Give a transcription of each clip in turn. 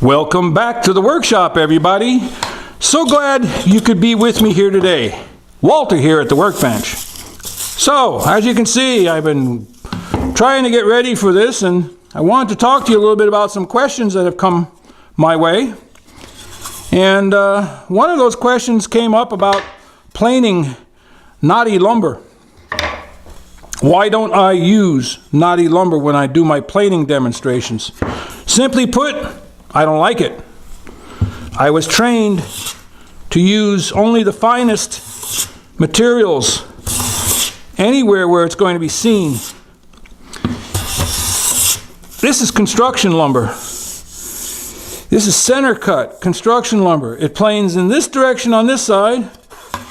Welcome back to the workshop, everybody. So glad you could be with me here today. Walter here at the workbench. So, as you can see, I've been trying to get ready for this, and I wanted to talk to you a little bit about some questions that have come my way. And one of those questions came up about planing knotty lumber. Why don't I use knotty lumber when I do my planing demonstrations? Simply put, I don't like it. I was trained to use only the finest materials anywhere where it's going to be seen. This is construction lumber. This is center cut construction lumber. It planes in this direction on this side,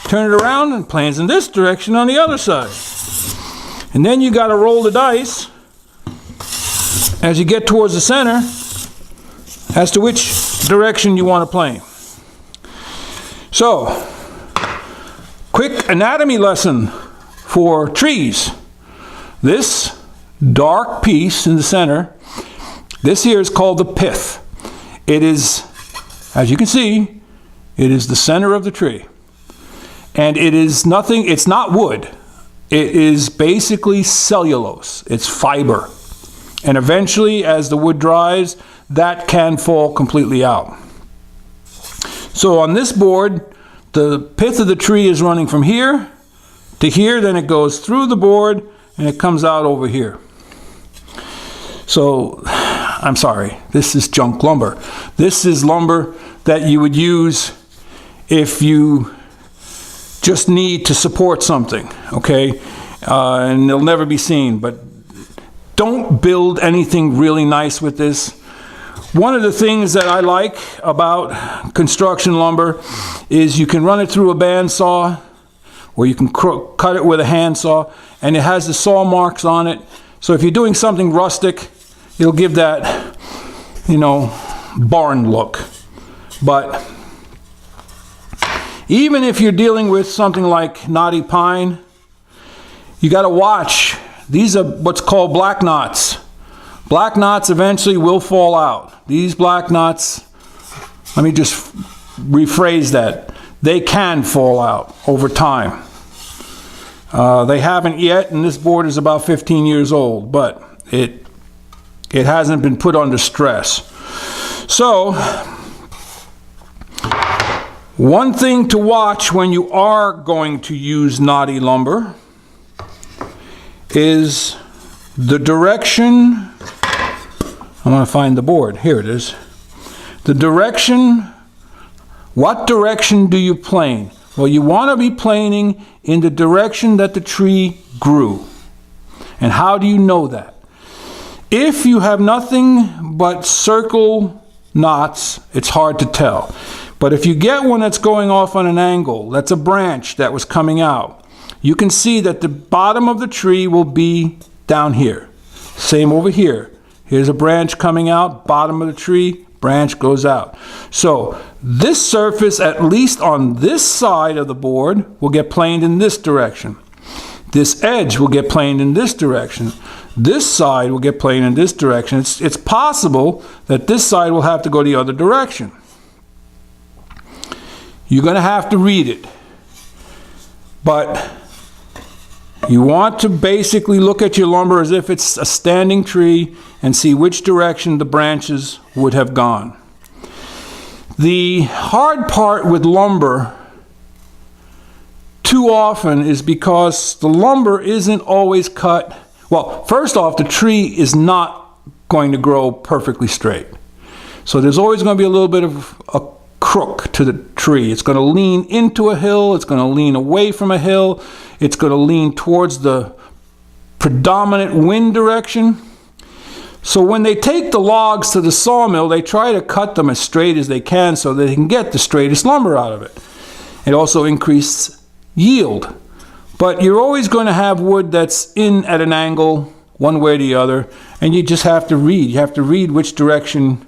turn it around and planes in this direction on the other side. And then you got to roll the dice as you get towards the center as to which direction you want to plane. So, quick anatomy lesson for trees. This dark piece in the center, this here is called the pith. It is, as you can see, it is the center of the tree. And it is nothing, it's not wood. It is basically cellulose. It's fiber. And eventually, as the wood dries, that can fall completely out. So on this board, the pith of the tree is running from here to here, then it goes through the board and it comes out over here. So, I'm sorry, this is junk lumber. This is lumber that you would use if you just need to support something, okay? And it'll never be seen, but don't build anything really nice with this. One of the things that I like about construction lumber is you can run it through a bandsaw, or you can cut it with a handsaw, and it has the saw marks on it. So if you're doing something rustic, it'll give that, you know, barn look. But even if you're dealing with something like knotty pine, you got to watch. These are what's called black knots. Black knots eventually will fall out. These black knots, let me just rephrase that. They can fall out over time. They haven't yet, and this board is about 15 years old, but it hasn't been put under stress. So, one thing to watch when you are going to use knotty lumber is the direction. I want to find the board. Here it is. The direction. What direction do you plane? Well, you want to be planing in the direction that the tree grew. And how do you know that? If you have nothing but circle knots, it's hard to tell. But if you get one that's going off on an angle, that's a branch that was coming out, you can see that the bottom of the tree will be down here. Same over here. Here's a branch coming out, bottom of the tree, branch goes out. So this surface, at least on this side of the board, will get planed in this direction. This edge will get planed in this direction. This side will get planed in this direction. It's possible that this side will have to go the other direction. You're going to have to read it. But you want to basically look at your lumber as if it's a standing tree and see which direction the branches would have gone. The hard part with lumber too often is because the lumber isn't always cut. Well, first off, the tree is not going to grow perfectly straight. So there's always going to be a little bit of a crook to the tree. It's going to lean into a hill, it's going to lean away from a hill, it's going to lean towards the predominant wind direction. So when they take the logs to the sawmill, they try to cut them as straight as they can so that they can get the straightest lumber out of it. It also increases yield. But you're always going to have wood that's in at an angle, one way or the other, and you just have to read. You have to read which direction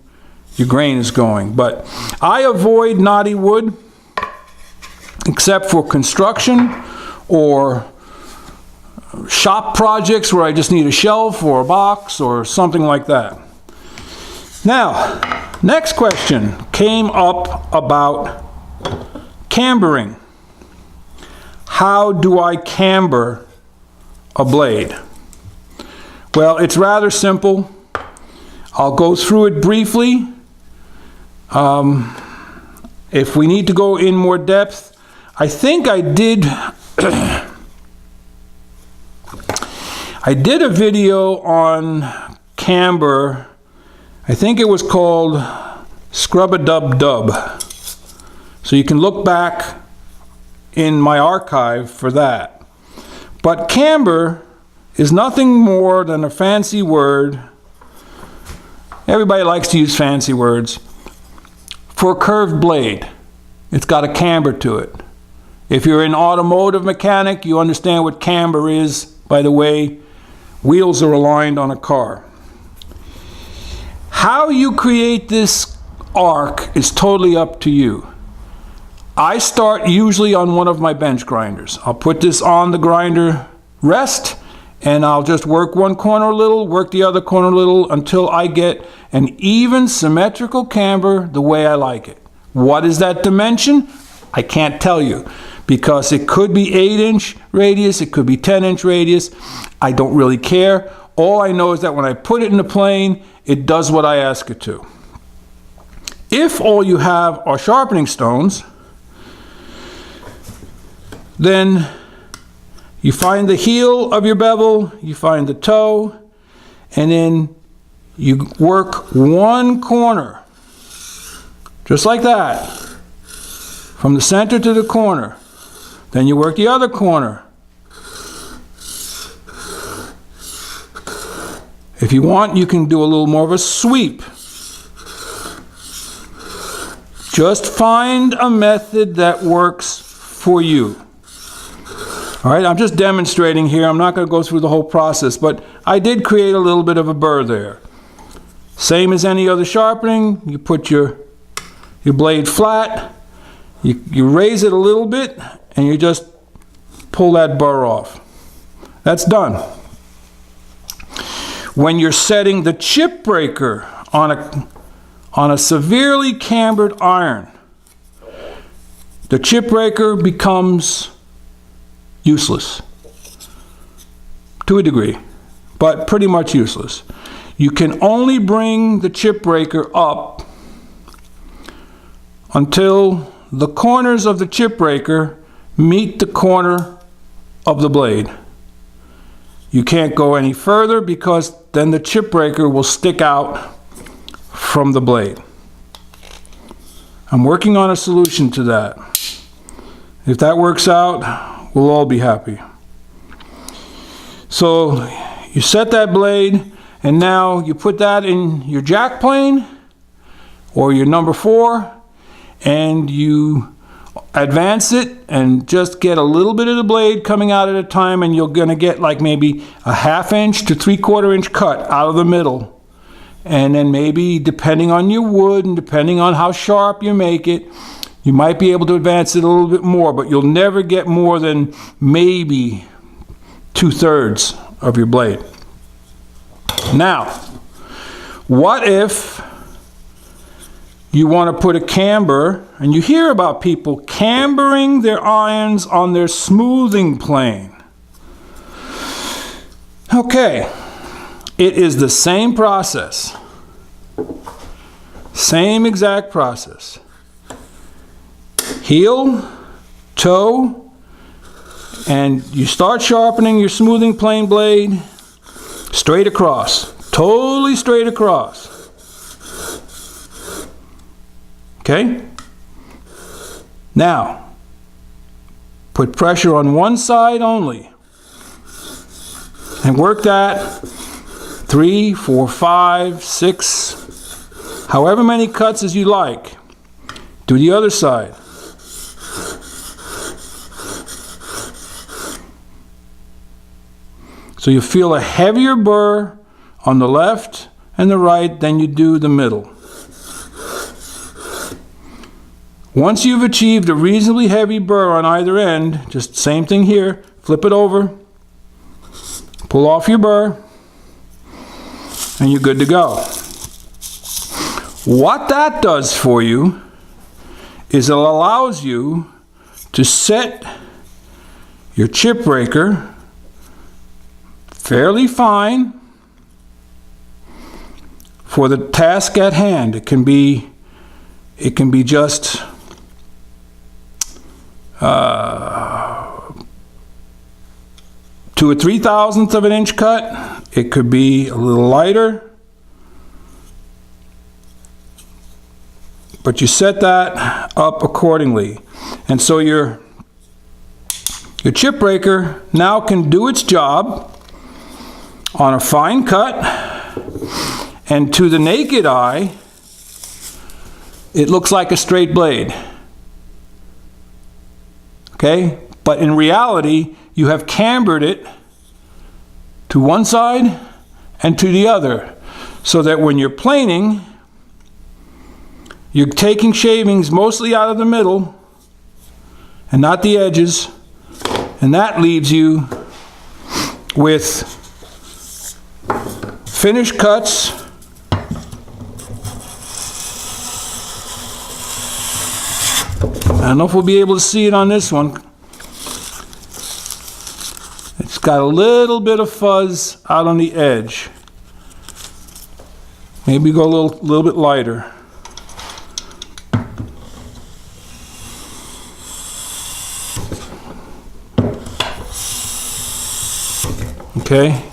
your grain is going. But I avoid knotty wood except for construction or shop projects where I just need a shelf or a box or something like that. Now, Next question came up about cambering. How do I camber a blade? Well, it's rather simple. I'll go through it briefly. If we need to go in more depth, I think I did I did a video on camber. I think it was called Scrub-a-Dub-Dub. So you can look back in my archive for that. But camber is nothing more than a fancy word. Everybody likes to use fancy words. For a curved blade, it's got a camber to it. If you're an automotive mechanic, you understand what camber is by the way wheels are aligned on a car. How you create this arc is totally up to you. I start usually on one of my bench grinders. I'll put this on the grinder rest and I'll just work one corner a little, work the other corner a little until I get an even symmetrical camber the way I like it. What is that dimension? I can't tell you because it could be 8-inch radius, it could be 10-inch radius. I don't really care. All I know is that when I put it in the plane, it does what I ask it to. If all you have are sharpening stones, then you find the heel of your bevel, you find the toe, and then you work one corner, just like that, from the center to the corner. Then you work the other corner. If you want, you can do a little more of a sweep. Just find a method that works for you. All right, I'm just demonstrating here. I'm not going to go through the whole process, but I did create a little bit of a burr there. Same as any other sharpening, you put your blade flat, you raise it a little bit, and you just pull that burr off. That's done. When you're setting the chip breaker on a severely cambered iron, the chip breaker becomes useless to a degree, but pretty much useless. You can only bring the chip breaker up until the corners of the chip breaker meet the corner of the blade. You can't go any further because then the chip breaker will stick out from the blade. I'm working on a solution to that. If that works out, we'll all be happy. So you set that blade and now you put that in your jack plane or your number 4 and you advance it and just get a little bit of the blade coming out at a time, and you're going to get like maybe a 1/2 inch to 3/4 inch cut out of the middle. And then maybe depending on your wood and depending on how sharp you make it, you might be able to advance it a little bit more, but you'll never get more than maybe 2/3 of your blade. Now, what if you want to put a camber, and you hear about people cambering their irons on their smoothing plane. Okay, it is the same process. Same exact process. Heel, toe, and you start sharpening your smoothing plane blade straight across, totally straight across. Okay? Now, put pressure on one side only and work that 3, 4, 5, 6, however many cuts as you like. Do the other side. So you feel a heavier burr on the left and the right than you do the middle. Once you've achieved a reasonably heavy burr on either end, just same thing here, flip it over, pull off your burr, and you're good to go. What that does for you is it allows you to set your chip breaker fairly fine for the task at hand. It can be just 2 3/1000 of an inch cut. It could be a little lighter, but you set that up accordingly. And so your chip breaker now can do its job on a fine cut, and to the naked eye, it looks like a straight blade. Okay? But in reality, you have cambered it to one side and to the other, so that when you're planing, you're taking shavings mostly out of the middle and not the edges, and that leaves you with finished cuts I don't know if we'll be able to see it on this one. It's got a little bit of fuzz out on the edge. Maybe go a little bit lighter. Okay,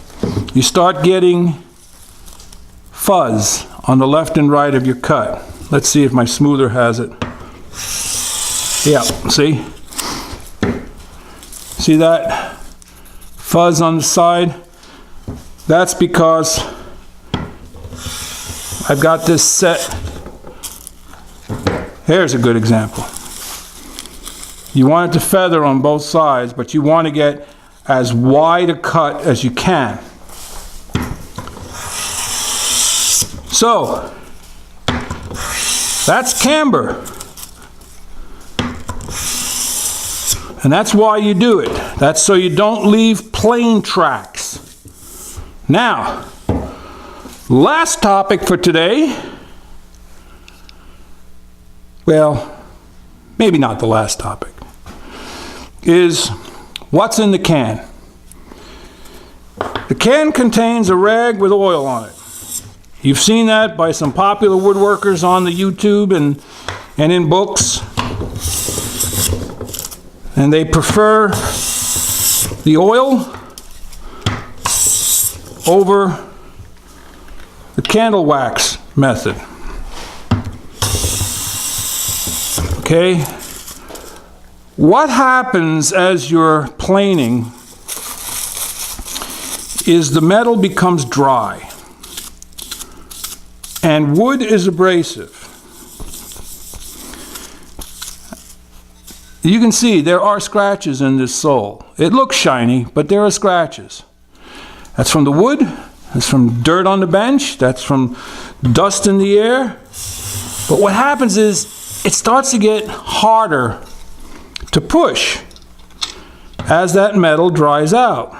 you start getting fuzz on the left and right of your cut. Let's see if my smoother has it. Yeah, see? See that fuzz on the side? That's because I've got this set. Here's a good example. You want it to feather on both sides, but you want to get as wide a cut as you can. So, that's camber. And that's why you do it. That's so you don't leave plane tracks. Now, last topic for today. Well, maybe not the last topic. Is what's in the can. The can contains a rag with oil on it. You've seen that by some popular woodworkers on the YouTube and in books. And they prefer the oil over the candle wax method. Okay? What happens as you're planing is the metal becomes dry. And wood is abrasive. You can see there are scratches in this sole. It looks shiny, but there are scratches. That's from the wood, that's from dirt on the bench, that's from dust in the air. But what happens is it starts to get harder to push as that metal dries out.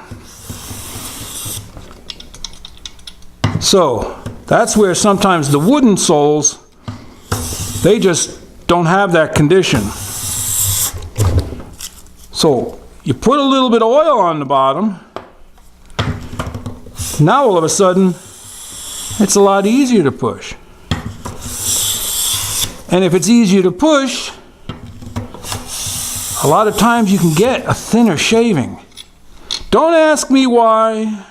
So that's where sometimes the wooden soles, they just don't have that condition. So you put a little bit of oil on the bottom. Now all of a sudden, it's a lot easier to push. And if it's easier to push, a lot of times you can get a thinner shaving. Don't ask me why,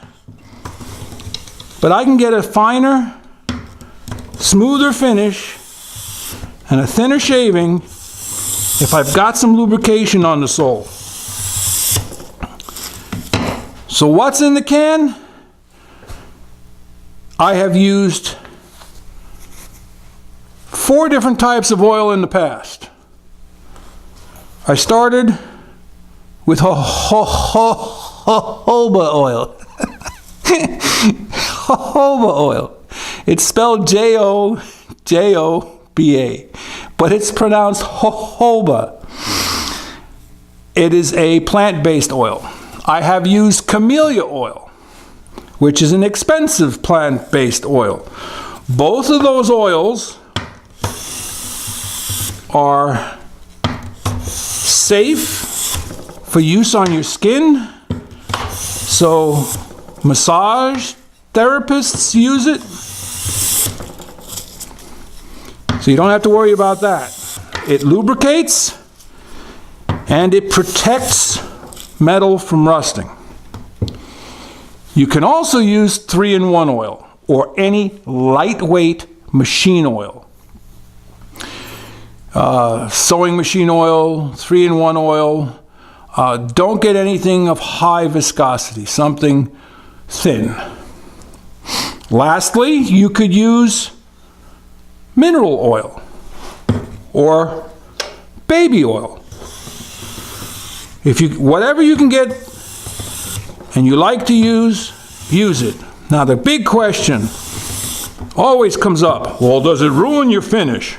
but I can get a finer, smoother finish and a thinner shaving if I've got some lubrication on the sole. So what's in the can? I have used 4 different types of oil in the past. I started with jojoba oil. Jojoba oil. It's spelled J-O-J-O-B-A, but it's pronounced jojoba. It is a plant-based oil. I have used camellia oil, which is an expensive plant-based oil. Both of those oils are safe for use on your skin. So massage therapists use it. So you don't have to worry about that. It lubricates and it protects metal from rusting. You can also use 3-in-1 oil or any lightweight machine oil. Sewing machine oil, 3-in-1 oil. Don't get anything of high viscosity, something thin. Lastly, you could use mineral oil or baby oil. Whatever you can get and you like to use it. Now the big question always comes up, well, does it ruin your finish?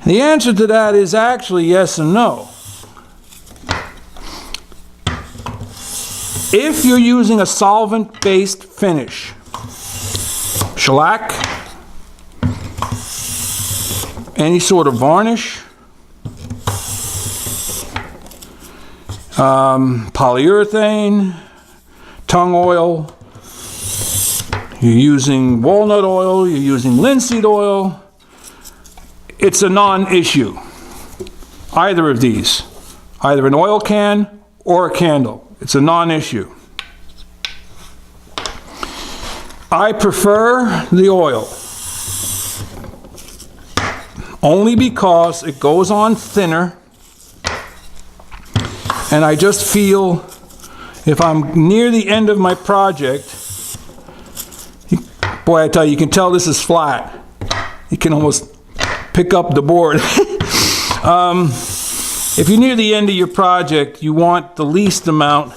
The answer to that is actually yes and no. If you're using a solvent-based finish, shellac, any sort of varnish, polyurethane, tung oil, you're using walnut oil, you're using linseed oil, it's a non-issue. Either of these, either an oil can or a candle, it's a non-issue. I prefer the oil only because it goes on thinner, and I just feel if I'm near the end of my project, boy, I tell you, you can tell this is flat. You can almost pick up the board. If you're near the end of your project, you want the least amount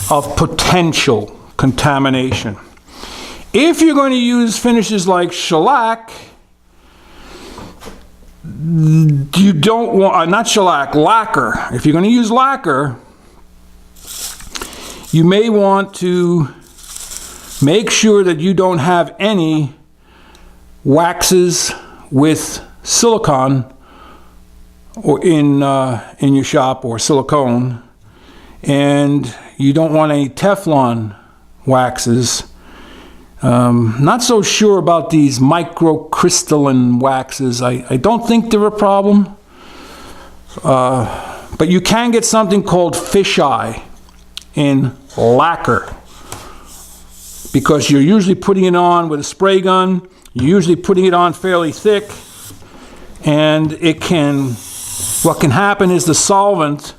of potential contamination. If you're going to use finishes like shellac, you don't want, not shellac, lacquer. If you're going to use lacquer, you may want to make sure that you don't have any waxes with silicone or in your shop, or silicone, and you don't want any Teflon waxes. Not so sure about these microcrystalline waxes. I don't think they're a problem, but you can get something called fisheye in lacquer, because you're usually putting it on with a spray gun, you're usually putting it on fairly thick, and what can happen is the solvent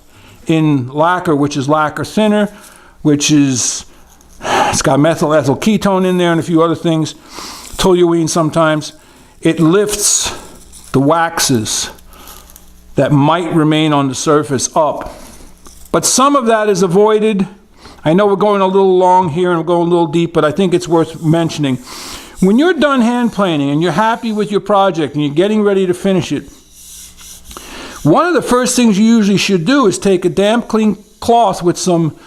in lacquer, which is lacquer thinner, it's got methyl ethyl ketone in there and a few other things, toluene sometimes, it lifts the waxes that might remain on the surface up. But some of that is avoided. I know we're going a little long here and we're going a little deep, but I think it's worth mentioning. When you're done hand planing and you're happy with your project and you're getting ready to finish it, one of the first things you usually should do is take a damp, clean cloth with some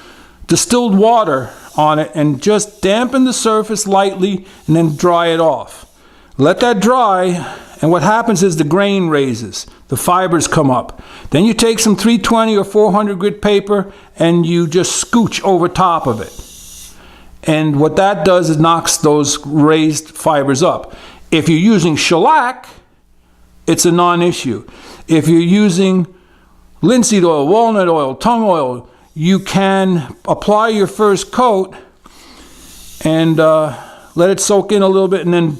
distilled water on it and just dampen the surface lightly and then dry it off. Let that dry, and what happens is the grain raises, the fibers come up. Then you take some 320 or 400 grit paper and you just scooch over top of it. And what that does is knocks those raised fibers up. If you're using shellac, it's a non-issue. If you're using linseed oil, walnut oil, tung oil, you can apply your first coat and let it soak in a little bit and then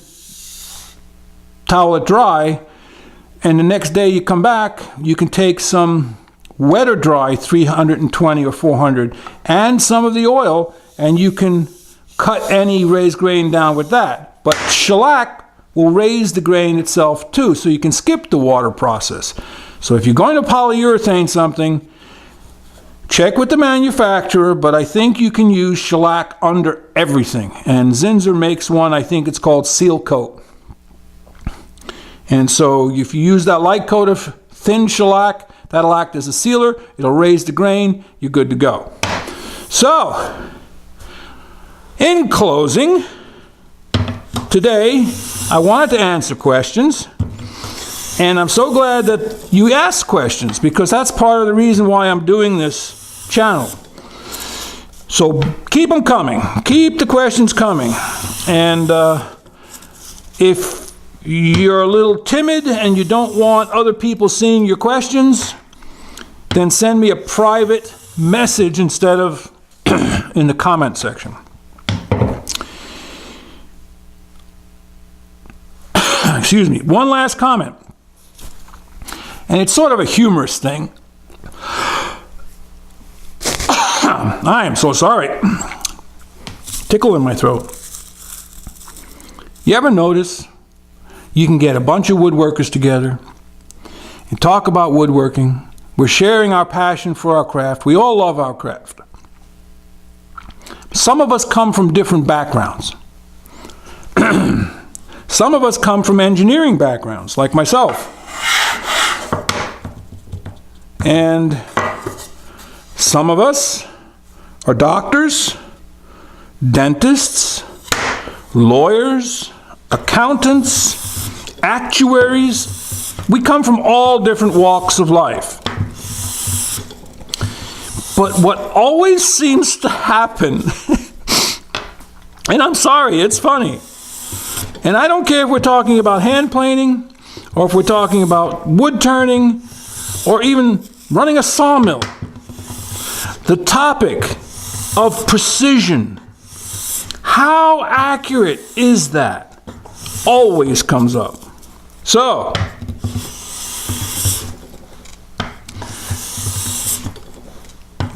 towel it dry. And the next day you come back, you can take some wet or dry 320 or 400 and some of the oil, and you can cut any raised grain down with that. But shellac will raise the grain itself too, so you can skip the water process. So if you're going to polyurethane something, check with the manufacturer, but I think you can use shellac under everything. And Zinsser makes one, I think it's called Seal Coat. And so if you use that light coat of thin shellac, that'll act as a sealer, it'll raise the grain, you're good to go. So, in closing, today I wanted to answer questions. And I'm so glad that you ask questions, because that's part of the reason why I'm doing this channel. So keep them coming. Keep the questions coming. And if you're a little timid and you don't want other people seeing your questions, then send me a private message instead of in the comment section. Excuse me. One last comment. And it's sort of a humorous thing. I am so sorry. Tickle in my throat. You ever notice you can get a bunch of woodworkers together and talk about woodworking? We're sharing our passion for our craft. We all love our craft. Some of us come from different backgrounds. Some of us come from engineering backgrounds, like myself. And some of us are doctors, dentists, lawyers, accountants, actuaries. We come from all different walks of life. But what always seems to happen, and I'm sorry, it's funny, and I don't care if we're talking about hand planing, or if we're talking about wood turning, or even running a sawmill, the topic of precision, how accurate is that, always comes up. So,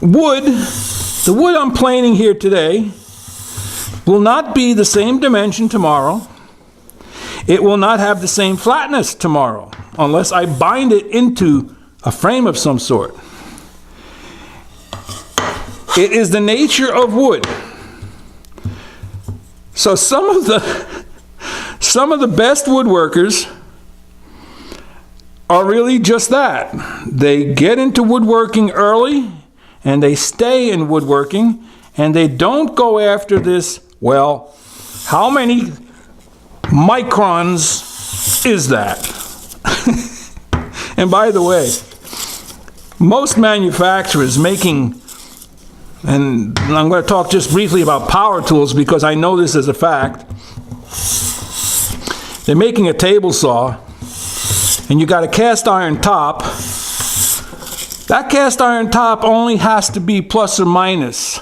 the wood I'm planing here today will not be the same dimension tomorrow. It will not have the same flatness tomorrow, unless I bind it into a frame of some sort. It is the nature of wood. So some of the best woodworkers are really just that. They get into woodworking early and they stay in woodworking, and they don't go after this, well, how many microns is that? And by the way, most manufacturers making, and I'm going to talk just briefly about power tools because I know this is a fact. They're making a table saw, and you got a cast iron top. That cast iron top only has to be plus or minus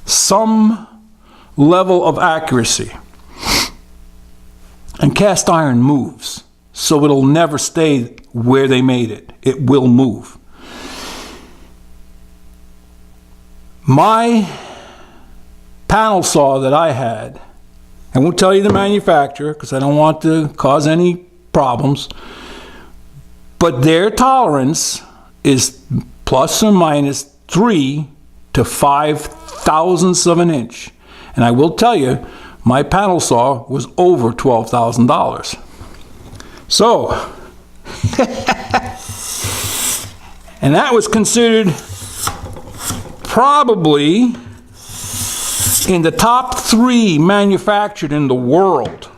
some level of accuracy. And cast iron moves, so it'll never stay where they made it. It will move. My panel saw that I had, I won't tell you the manufacturer because I don't want to cause any problems, but their tolerance is plus or minus 3 to 5 thousandths of an inch. And I will tell you, my panel saw was over $12,000. So, and that was considered probably in the top 3 manufactured in the world.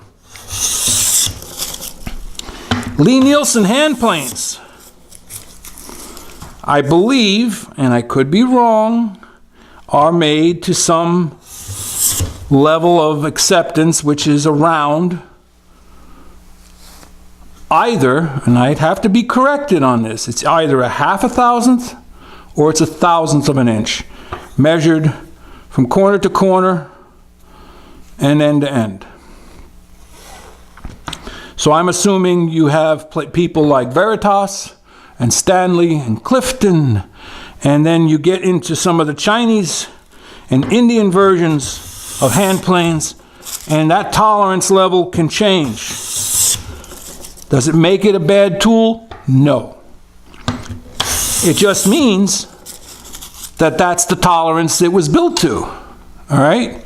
Lee Nielsen hand planes, I believe, and I could be wrong, are made to some level of acceptance, which is around either, and I'd have to be corrected on this, it's either a 1/2 thousandth or it's 1/1000th of an inch, measured from corner to corner and end to end. So I'm assuming you have people like Veritas and Stanley and Clifton, and then you get into some of the Chinese and Indian versions of hand planes, and that tolerance level can change. Does it make it a bad tool? No. It just means that that's the tolerance it was built to. All right?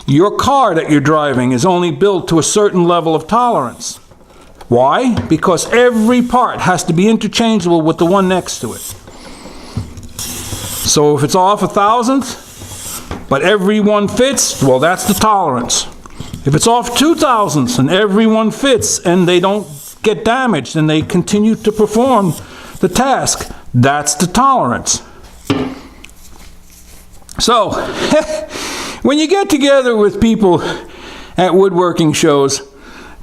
Your car that you're driving is only built to a certain level of tolerance. Why? Because every part has to be interchangeable with the one next to it. So if it's off 1/1000th, but every one fits, well, that's the tolerance. If it's off 2 thousandths and every one fits and they don't get damaged and they continue to perform the task. That's the tolerance. So, when you get together with people at woodworking shows,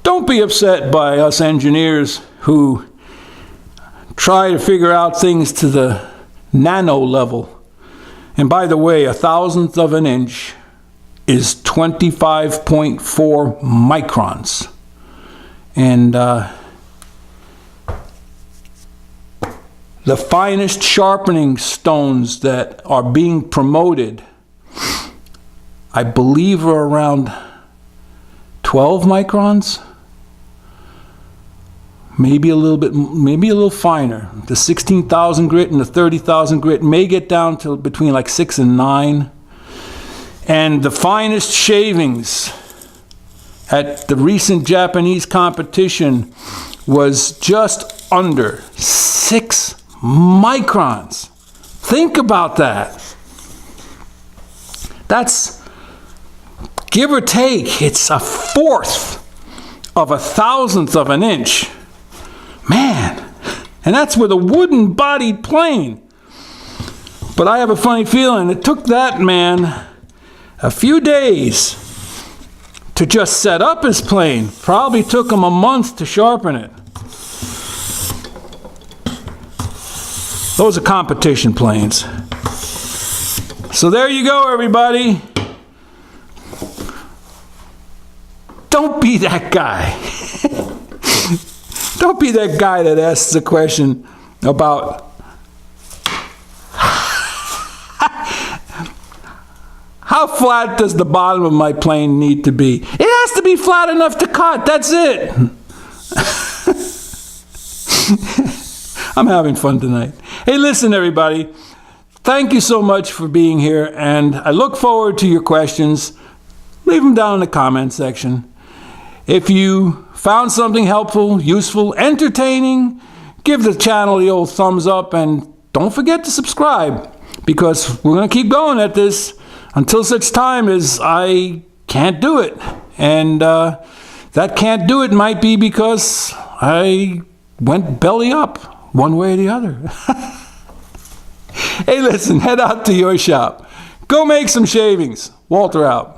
don't be upset by us engineers who try to figure out things to the nano level. And by the way, 1,000th of an inch is 25.4 microns. And the finest sharpening stones that are being promoted, I believe, are around 12 microns. Maybe a little bit, maybe a little finer. The 16,000 grit and the 30,000 grit may get down to between like 6 and 9. And the finest shavings at the recent Japanese competition was just under 6 microns. Think about that. That's, give or take, it's 1/4 of 1,000th of an inch. Man, and that's with a wooden bodied plane. But I have a funny feeling it took that man a few days to just set up his plane. Probably took him a month to sharpen it. Those are competition planes. So there you go, everybody. Don't be that guy. Don't be that guy that asks a question about how flat does the bottom of my plane need to be? It has to be flat enough to cut. That's it. I'm having fun tonight. Hey, listen, everybody. Thank you so much for being here, and I look forward to your questions. Leave them down in the comment section. If you found something helpful, useful, entertaining, give the channel the old thumbs up, and don't forget to subscribe, because we're going to keep going at this until such time as I can't do it. And that can't do it might be because I went belly up one way or the other. Hey, listen, head out to your shop. Go make some shavings. Walter out.